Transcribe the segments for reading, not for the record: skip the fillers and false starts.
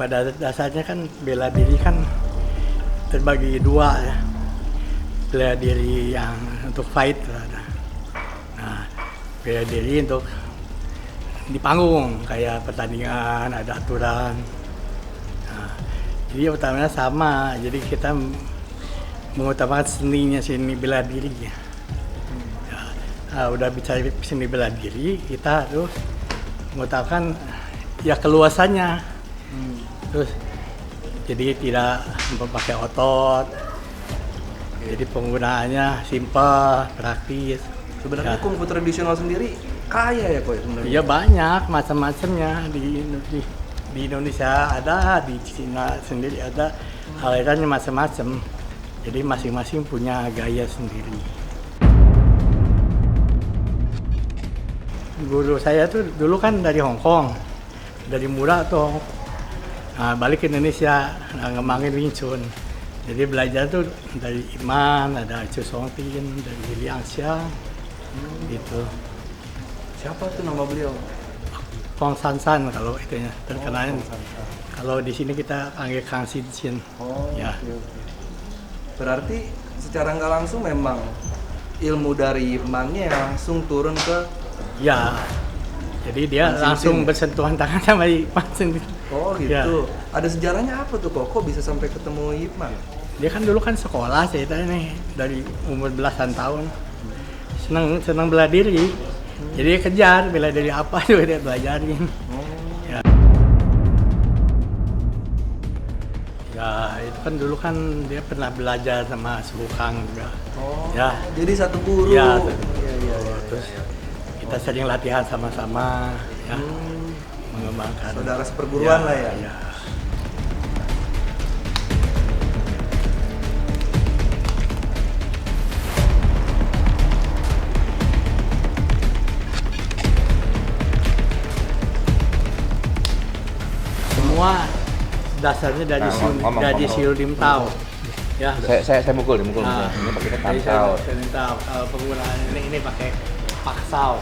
pada dasarnya kan bela diri kan terbagi dua ya. Bela diri yang untuk fight ada. Nah, bela diri untuk di panggung kayak pertandingan ada aturan. Nah, jadi utamanya sama. Jadi kita mengutamakan seni bela diri. Ya. Nah, udah bicara seni bela diri, kita terus mengutamakan ya keluasannya. Terus jadi tidak memakai otot. Jadi penggunaannya simpel, praktis. Sebenarnya Ya. kungfu tradisional sendiri kaya ya kok sebenarnya. Iya banyak macam-macamnya di Indonesia ada, di Cina sendiri ada, alirannya macam-macam. Jadi masing-masing punya gaya sendiri. Guru saya tuh dulu kan dari Hong Kong, dari muda tuh. Nah, balik ke Indonesia, ngembangin Wing Chun. Jadi belajar tuh dari Iman, ada Chu Song Tin, dari Liang Xiang, gitu. Siapa tuh nama beliau? Kong San San kalau itunya terkenalnya. Kalau di sini kita panggil Kang Sin Sin. Oh, Ya. oke. Berarti secara nggak langsung memang ilmu dari Imannya langsung turun ke Ya. Jadi dia Kang Sin langsung Sin. bersentuhan tangan sama Iman sendiri. Oh gitu. Ya. Ada sejarahnya apa tuh kok? Kok bisa sampai ketemu Iman? Dia kan dulu kan sekolah ceritanya nih dari umur belasan tahun. Senang bela diri. Jadi dia kejar bela diri apa juga dia belajarin. Ya. Ya itu kan dulu kan dia pernah belajar sama Su Kang juga. Oh. Ya. Jadi satu guru. Ya, Iya. Terus kita sering latihan sama-sama ya. Mengembangkan. Saudara seperguruan lah ya. Ya. Semua dasarnya dari dari Siu Lim Tao. Ya. Saya mukul nih, Nah, ini pakai dari tansau. Siu Lim Tao. Kalau penggunaan ini pakai paksau.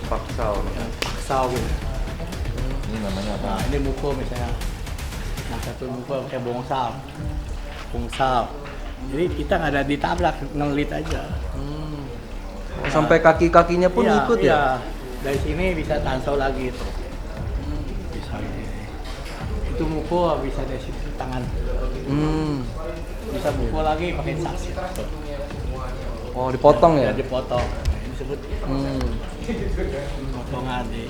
Paksau. Ya, paksau gitu. Ini namanya apa? Nah, ini mukul misalnya. Nah, satu mukul pakai bongsao. Jadi kita nggak ada ditabrak, ngelit aja. Sampai kaki-kakinya pun Iya, ikut iya. ya? Dari sini bisa tansau lagi tuh. Bisa gini. Itu mukul bisa dari situ tangan. Bisa mukul lagi pakai saksi. Oh dipotong ya? Dipotong. Ini disebut potongan di.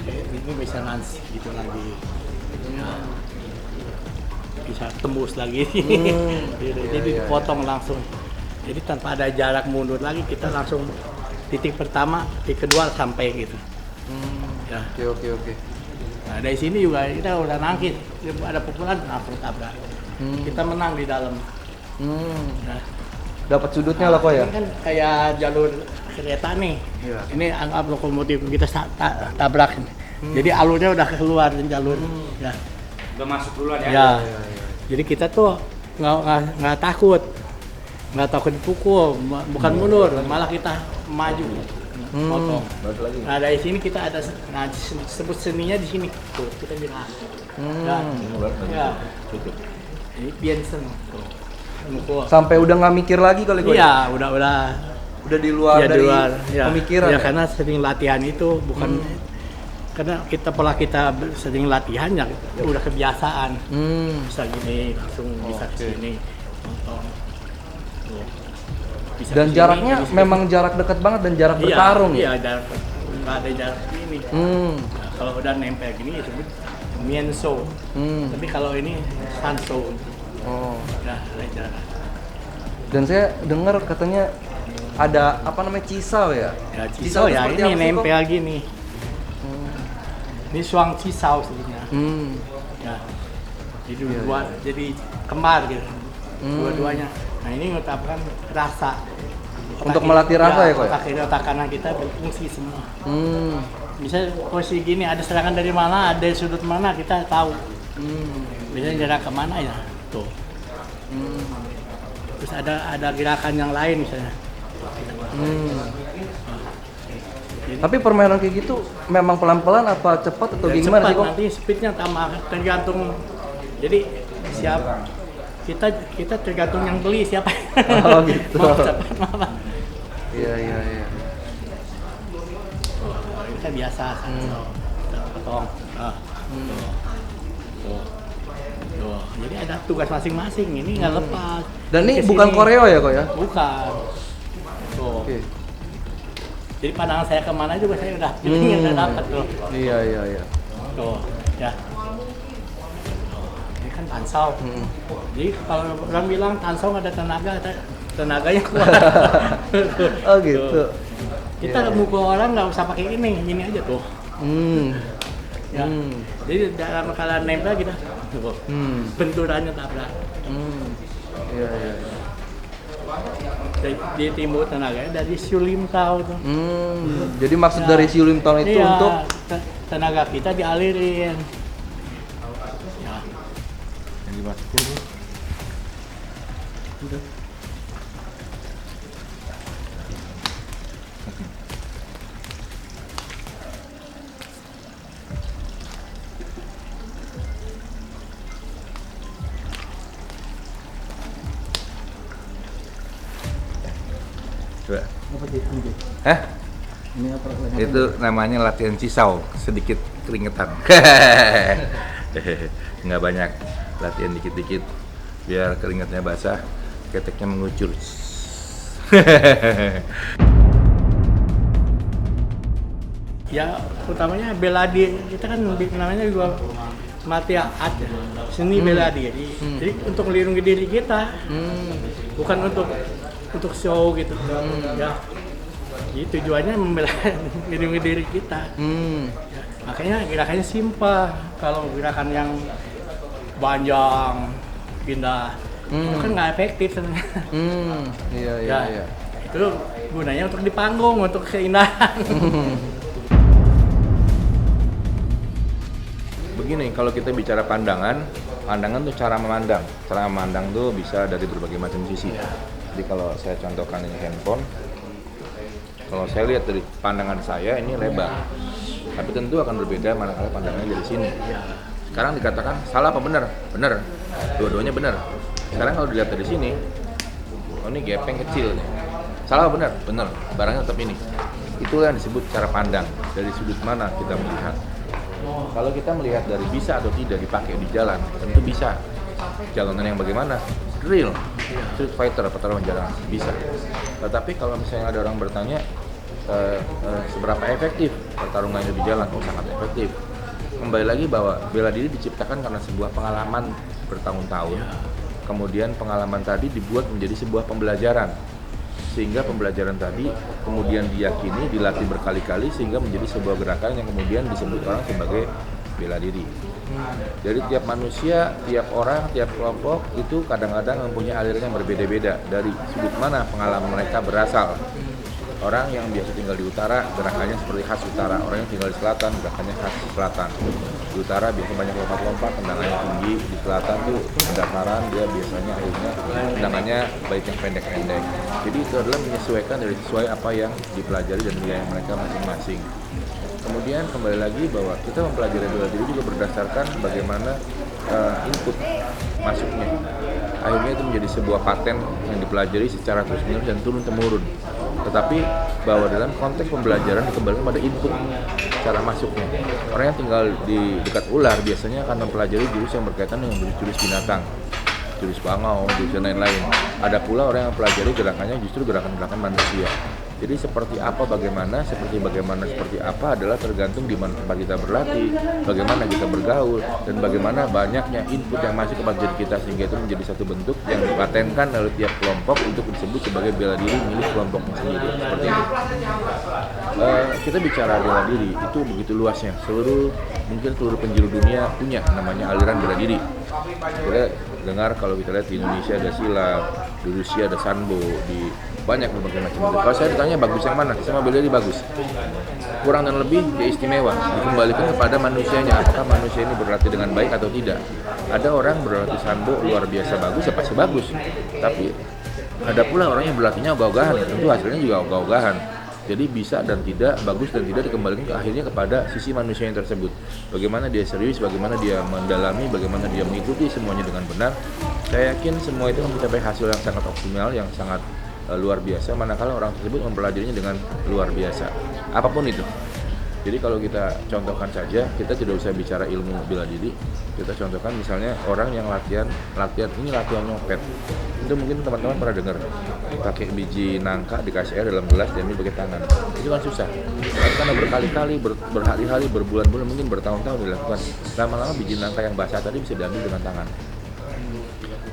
Ini bisa nansi gitu lagi. Ya. Bisa tembus lagi. Jadi dipotong langsung. Jadi tanpa ada jarak mundur lagi, kita langsung titik pertama, titik kedua sampai gitu. Ya. Oke. Nah dari sini juga kita udah nangkis, ada pukulan langsung tabrak. Kita menang di dalam. Nah, Dapat sudutnya lah kok ya? ini kan kayak jalur kereta nih. Iya. Ini anggap lokomotif kita tabrak. Jadi alurnya udah keluar dari jalur. Ya. Udah masuk duluan ya? Ya. Jadi kita tuh nggak takut dipukul, bukan mundur, malah kita maju. Potong. Nah dari sini kita ada, nah disebut seninya di sini. Tuh kita bilang. Ya. Ini piensen. Mukul. Sampai udah nggak mikir lagi kali kok? Iya, udah Udah di luar ya, dari ya. pemikiran Ya, ya? karena sering latihan itu bukan karena pola kita sering latihan ya udah kebiasaan. Bisa gini langsung bisa ke sini. Potong. Tuh. Bisa Dan kesini, jaraknya bisa memang jarak dekat banget dan jarak bertarung iya, ya? Iya, jarak nggak ada jarak ini. Nah, kalau udah nempel gini ya disebut mienso. Tapi kalau ini sanso. Oh. Nah, ada jarak. Dan saya dengar katanya ada apa namanya cisau ya? Ya, cisau ya, seperti ini apa sih, nempel Kok? gini. Ini suang cisau sebenarnya. Ya. Jadi jadi kembar gitu. Dua-duanya. Nah, ini menetapkan rasa. Untuk melatih rasa ya, Kok? Otak kanan kita berfungsi semua. Bisa posisi gini, ada serangan dari mana, ada sudut mana, kita tahu. Biasanya jarak kemana ya, tuh. Terus ada gerakan yang lain misalnya. Tapi permainan kayak gitu memang pelan-pelan apa cepat atau gimana sih kok? Nanti speednya tambah tergantung. Jadi siapa kita tergantung yang beli siapa. Oh gitu. Mau cepat apa? Iya. Kita biasa kan. Kita potong. Tuh. Jadi ada tugas masing-masing. Ini nggak lepas. Dan ini Kesini. bukan koreo ya kok ya? Bukan. Tuh. Oke. Jadi pandangan saya kemana juga saya udah feelingnya udah dapat tuh. Iya. Tuh, ya. Ini kan tansau. Jadi kalau orang bilang tansau nggak ada tenaganya kuat. Oh gitu. Tuh. Kita mukul orang nggak usah pakai ini aja tuh. Ya. Jadi dalam keadaan nempel kita, tuh. Benturannya tabrak. Iya. Di timbul tenaganya dari Sulimtau tuh. Jadi maksud dari Sulimtau itu iya, untuk tenaga kita dialirin. Ya. Yang dimasukin nih. Udah. Coba. Apa sih? Hah? Ini apa? Itu namanya latihan cisau, sedikit keringetan. Nggak banyak, latihan dikit-dikit biar keringatnya basah, keteknya mengucur. Ya, utamanya bela diri. Kita kan namanya juga mati art ya. Seni bela diri. Jadi untuk melindungi diri kita. Bukan untuk show gitu. Ya. Jadi tujuannya melindungi diri kita. Ya, makanya gerakannya simpel. Kalau gerakan yang panjang, pindah, itu kan nggak efektif sebenarnya. Iya. Itu gunanya untuk di panggung, untuk keindahan. Begini, kalau kita bicara pandangan tuh cara memandang. Cara memandang tuh bisa dari berbagai macam sisi. Jadi kalau saya contohkan ini handphone, kalau saya lihat dari pandangan saya ini lebar, tapi tentu akan berbeda manakala pandangannya dari sini. Sekarang dikatakan salah apa benar? Benar, dua-duanya benar. Sekarang kalau dilihat dari sini, oh ini gepeng kecil nih. Salah apa benar? Benar, barangnya tetap ini. Itulah yang disebut cara pandang, dari sudut mana kita melihat. Kalau kita melihat dari bisa atau tidak dipakai di jalan, tentu bisa. Jalanan yang bagaimana? Real, street fighter, pertarungan jalan, bisa. Tetapi kalau misalnya ada orang bertanya, seberapa efektif pertarungannya di jalan? Oh, sangat efektif. Kembali lagi bahwa bela diri diciptakan karena sebuah pengalaman bertahun-tahun. Kemudian pengalaman tadi dibuat menjadi sebuah pembelajaran. Sehingga pembelajaran tadi kemudian diyakini, dilatih berkali-kali sehingga menjadi sebuah gerakan yang kemudian disebut orang sebagai bela diri. Jadi tiap manusia, tiap orang, tiap kelompok itu kadang-kadang mempunyai aliran yang berbeda-beda dari sudut mana pengalaman mereka berasal. Orang yang biasa tinggal di utara, gerakannya seperti khas utara. Orang yang tinggal di selatan, gerakannya khas selatan. Di utara biasa banyak lompat-lompat, tendangannya tinggi. Di selatan tuh pendataran, dia biasanya akhirnya tendangannya baik yang pendek-pendek. Jadi itu adalah menyesuaikan dari sesuai apa yang dipelajari dan wilayah mereka masing-masing. Kemudian kembali lagi bahwa kita mempelajari bela diri juga berdasarkan bagaimana input masuknya. Akhirnya itu menjadi sebuah paten yang dipelajari secara terus-menerus dan turun-temurun. Tetapi bahwa dalam konteks pembelajaran dikembalikan pada input cara masuknya. Orang yang tinggal di dekat ular biasanya akan mempelajari jurus yang berkaitan dengan jurus binatang, jurus bangau, jurus dan lain-lain. Ada pula orang yang mempelajari gerakannya justru gerakan-gerakan manusia. Jadi seperti apa bagaimana seperti apa adalah tergantung di mana tempat kita berlatih, bagaimana kita bergaul, dan bagaimana banyaknya input yang masuk ke diri kita sehingga itu menjadi satu bentuk yang dipatenkan oleh tiap kelompok untuk disebut sebagai bela diri milik kelompoknya sendiri. Seperti itu. Kita bicara bela diri itu begitu luasnya. Mungkin seluruh penjuru dunia punya namanya aliran bela diri. Kita dengar kalau kita lihat di Indonesia ada silat, di Rusia ada sambo, di banyak berbagai macam itu. Kalau saya ditanya bagus yang mana, saya mau bela diri bagus. Kurang dan lebih dia istimewa. Dikembalikan kepada manusianya, apakah manusia ini berlatih dengan baik atau tidak. Ada orang berlatih sambo luar biasa bagus, ya pasti bagus. Tapi ada pula orang yang berlatihnya ogah-ogahan, tentu hasilnya juga ogah-ogahan. Jadi bisa dan tidak, bagus dan tidak dikembalikan ke akhirnya kepada sisi manusia yang tersebut. Bagaimana dia serius, bagaimana dia mendalami, bagaimana dia mengikuti semuanya dengan benar. Saya yakin semua itu mencapai hasil yang sangat optimal, yang sangat luar biasa, manakala orang tersebut mempelajarinya dengan luar biasa. Apapun itu. Jadi kalau kita contohkan saja, kita tidak usah bicara ilmu bela diri. Kita contohkan misalnya orang yang latihan nyopet. Itu mungkin teman-teman pernah dengar, pakai biji nangka dikasih air dalam gelas dan ini pakai tangan. Itu kan susah. Karena berkali-kali, berhari-hari, berbulan-bulan, mungkin bertahun-tahun dilakukan. Lama-lama biji nangka yang basah tadi bisa diambil dengan tangan.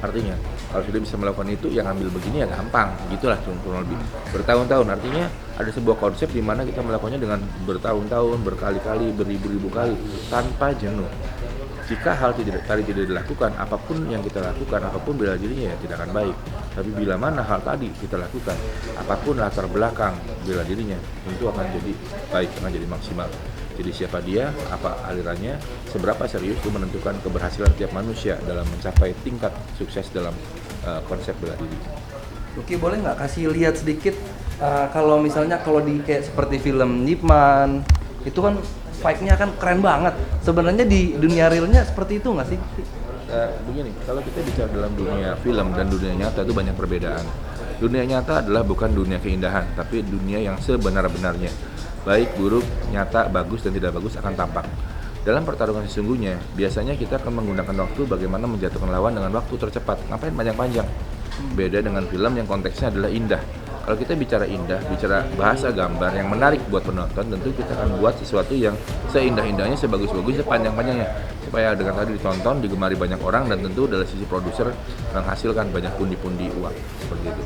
Artinya, kalau sudah bisa melakukan itu, yang ambil begini ya gampang, gitulah kurang lebih. Bertahun-tahun, artinya ada sebuah konsep di mana kita melakukannya dengan bertahun-tahun, berkali-kali, beribu-ribu kali, tanpa jenuh. Jika hal tadi tidak dilakukan, apapun yang kita lakukan, apapun bela dirinya ya tidak akan baik. Tapi bila mana hal tadi kita lakukan, apapun latar belakang bela dirinya, tentu akan jadi baik, akan jadi maksimal. Jadi siapa dia, apa alirannya, seberapa serius itu menentukan keberhasilan tiap manusia dalam mencapai tingkat sukses dalam konsep bela diri. Oke, boleh nggak kasih lihat sedikit kalau misalnya di kayak seperti film Ip Man, itu kan fight-nya kan keren banget. Sebenarnya di dunia realnya seperti itu nggak sih? Begini, kalau kita bicara dalam dunia film dan dunia nyata itu banyak perbedaan. Dunia nyata adalah bukan dunia keindahan, tapi dunia yang sebenar-benarnya. Baik, buruk, nyata, bagus, dan tidak bagus akan tampak. Dalam pertarungan sesungguhnya, biasanya kita akan menggunakan waktu bagaimana menjatuhkan lawan dengan waktu tercepat. Ngapain panjang-panjang? Beda dengan film yang konteksnya adalah indah. Kalau kita bicara indah, bicara bahasa gambar yang menarik buat penonton, tentu kita akan buat sesuatu yang seindah-indahnya, sebagus-bagusnya, sepanjang-panjangnya. Supaya dengan tadi ditonton, digemari banyak orang, dan tentu dari sisi produser menghasilkan banyak pundi-pundi uang. Seperti itu.